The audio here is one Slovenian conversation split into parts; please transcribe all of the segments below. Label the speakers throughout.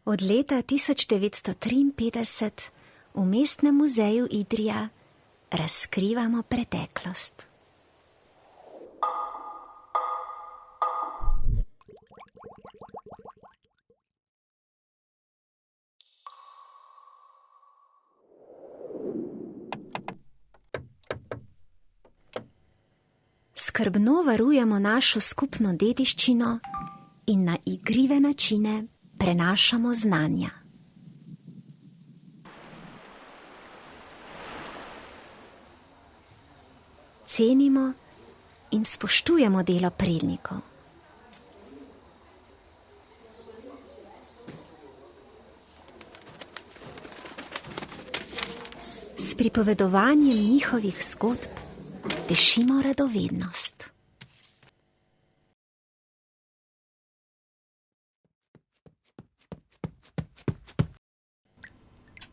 Speaker 1: Od leta 1953 v Mestnem muzeju Idrija razkrivamo preteklost. Skrbno varujemo našo skupno dediščino in na igrive načine prenašamo znanja. Cenimo in spoštujemo delo prednikov. S pripovedovanjem njihovih zgodb dešimo radovednost.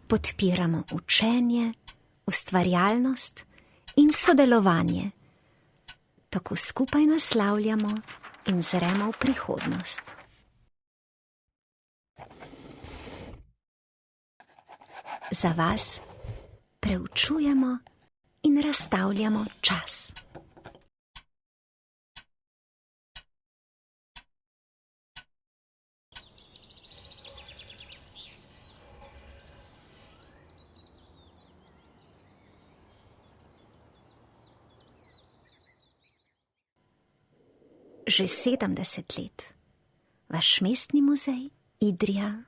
Speaker 1: Podpiramo učenje, ustvarjalnost in sodelovanje. Tako skupaj naslavljamo in zremo v prihodnost. Za vas preučujemo in razstavljamo čas. Že 70 let vaš mestni muzej Idrija